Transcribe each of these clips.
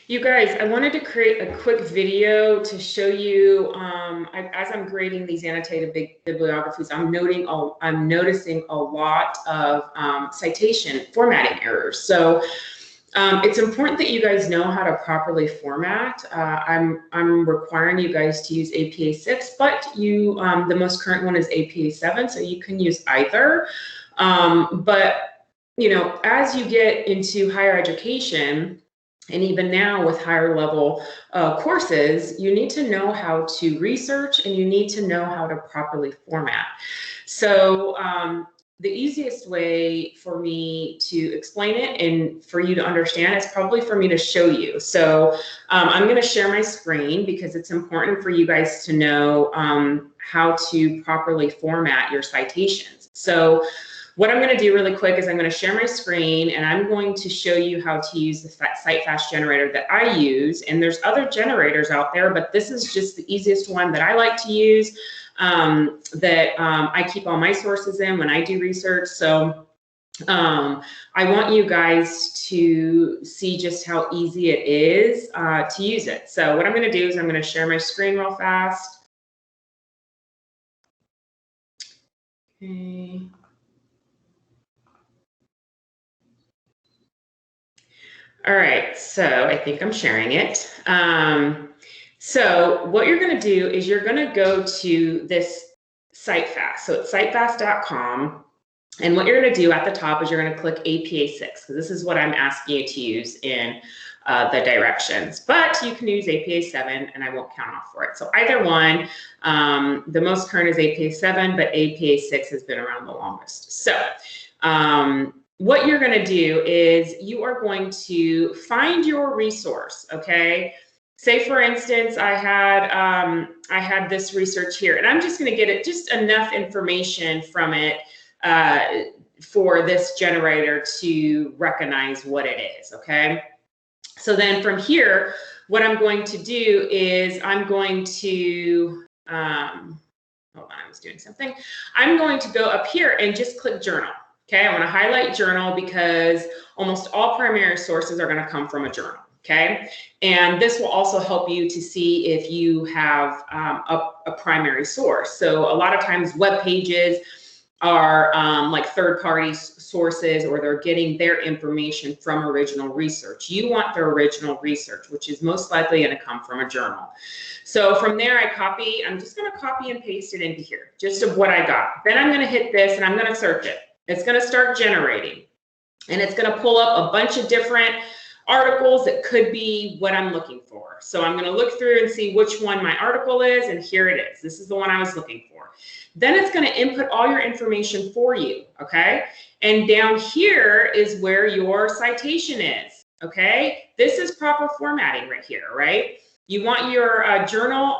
You guys, I wanted to create a quick video to show you, as I'm grading these annotated bibliographies, I'm noticing a lot of citation formatting errors. So it's important that you guys know how to properly format. I'm requiring you guys to use APA 6, but the most current one is APA 7, so you can use either. But you know, as you get into higher education, and even now with higher level courses, you need to know how to research and you need to know how to properly format. So the easiest way for me to explain it and for you to understand is probably for me to show you. So I'm going to share my screen because it's important for you guys to know how to properly format your citations. So what I'm going to do really quick is I'm going to share my screen and I'm going to show you how to use the citefast generator that I use. And there's other generators out there, but this is just the easiest one that I like to use, I keep all my sources in when I do research. So I want you guys to see just how easy it is to use it. So what I'm going to do is I'm going to share my screen real fast. Okay. All right, so I think I'm sharing it. So what you're going to do is you're going to go to this citefast. So it's citefast.com. And what you're going to do at the top is you're going to click APA 6, because this is what I'm asking you to use in the directions. But you can use APA 7, and I won't count off for it. So either one, the most current is APA 7, but APA 6 has been around the longest. So what you're going to do is you are going to find your resource, okay? Say, for instance, I had this research here, and I'm just going to get it just enough information from it for this generator to recognize what it is, okay? So then from here, what I'm going to do is I'm going to, hold on, I was doing something. I'm going to go up here and just click journal. Okay, I want to highlight journal because almost all primary sources are going to come from a journal. Okay, and this will also help you to see if you have a primary source. So a lot of times web pages are like third-party sources, or they're getting their information from original research. You want the original research, which is most likely going to come from a journal. So from there, I'm just going to copy and paste it into here, just of what I got. Then I'm going to hit this and I'm going to search it. It's going to start generating, and it's going to pull up a bunch of different articles that could be what I'm looking for. So I'm going to look through and see which one my article is, and here it is. This is the one I was looking for. Then it's going to input all your information for you, okay? And down here is where your citation is, okay? This is proper formatting right here, right? You want your journal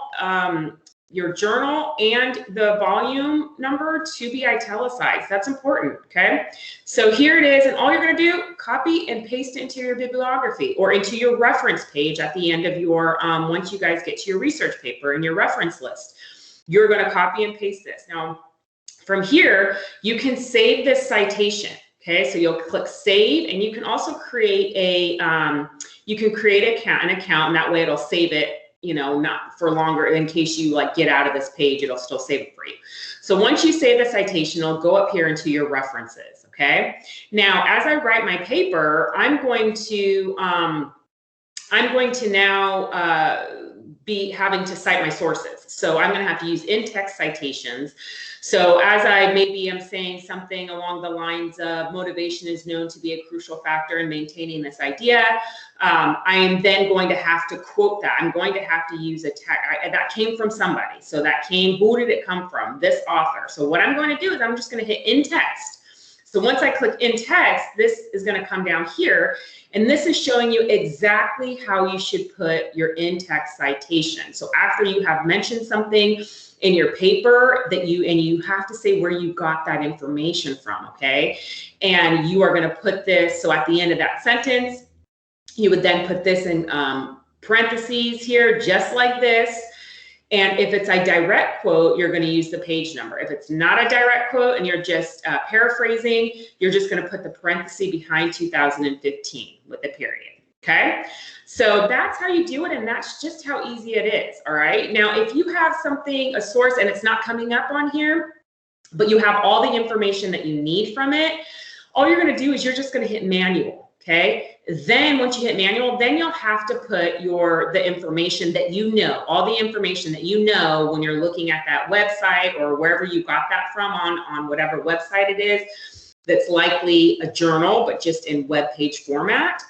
and the volume number to be italicized. That's important, okay? So here it is, and all you're going to do, copy and paste it into your bibliography or into your reference page at the end of your, once you guys get to your research paper and your reference list. You're going to copy and paste this. Now, from here, you can save this citation, okay? So you'll click save, and you can also create an account, and that way it'll save it, you know, not for longer, in case you like get out of this page, it'll still save it for you. So once you save the citation, it'll go up here into your references, okay? Now, as I write my paper, I'm going to now be having to cite my sources. So I'm going to have to use in-text citations. So as I'm saying something along the lines of motivation is known to be a crucial factor in maintaining this idea, I am then going to have to quote that. I'm going to have to use a text that came from somebody. So who did it come from? This author. So what I'm going to do is I'm just going to hit in text. So once I click in text, this is going to come down here, and this is showing you exactly how you should put your in-text citation. So after you have mentioned something in your paper and you have to say where you got that information from, okay? And you are going to put this, so at the end of that sentence, you would then put this in parentheses here, just like this. And if it's a direct quote, you're going to use the page number. If it's not a direct quote and you're just paraphrasing, you're just going to put the parenthesis behind 2015 with the period. Okay, so that's how you do it, and that's just how easy it is. All right, now if you have something, a source, and it's not coming up on here, but you have all the information that you need from it, all you're going to do is you're just going to hit manual. Okay, then once you hit manual, then you'll have to put the information that you know, all the information that you know when you're looking at that website or wherever you got that from on whatever website it is. That's likely a journal, but just in web page format.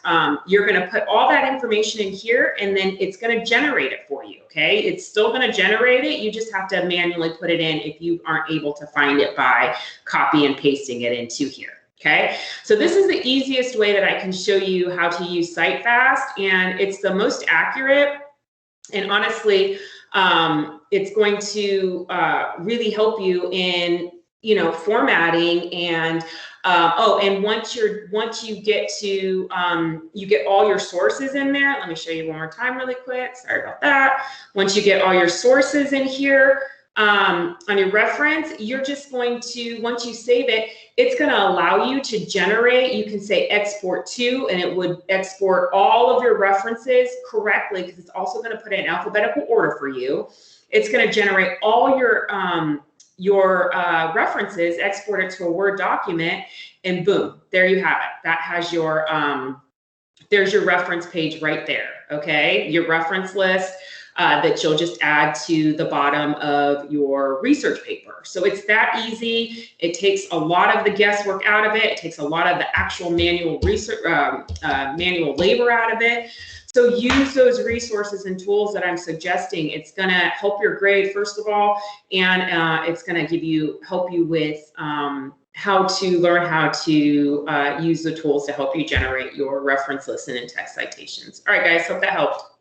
You're going to put all that information in here, and then it's going to generate it for you. Okay, it's still going to generate it. You just have to manually put it in if you aren't able to find it by copy and pasting it into here. Okay, so this is the easiest way that I can show you how to use citefast, and it's the most accurate. And honestly, it's going to really help you in formatting and and once you get to you get all your sources in there. Let me show you one more time really quick. Sorry about that. Once you get all your sources in here on your reference, you're just going to, once you save it, it's going to allow you to generate. You can say export to, and it would export all of your references correctly, because it's also going to put it in alphabetical order for you. It's going to generate all your references, export it to a Word document, and boom, there you have it. That has your, there's your reference page right there, okay? Your reference list that you'll just add to the bottom of your research paper. So it's that easy. It takes a lot of the guesswork out of it. It takes a lot of the actual manual research, manual labor out of it. So use those resources and tools that I'm suggesting. It's going to help your grade, first of all, and it's going to help you with how to learn how to use the tools to help you generate your reference list and in-text citations. All right, guys, hope that helped.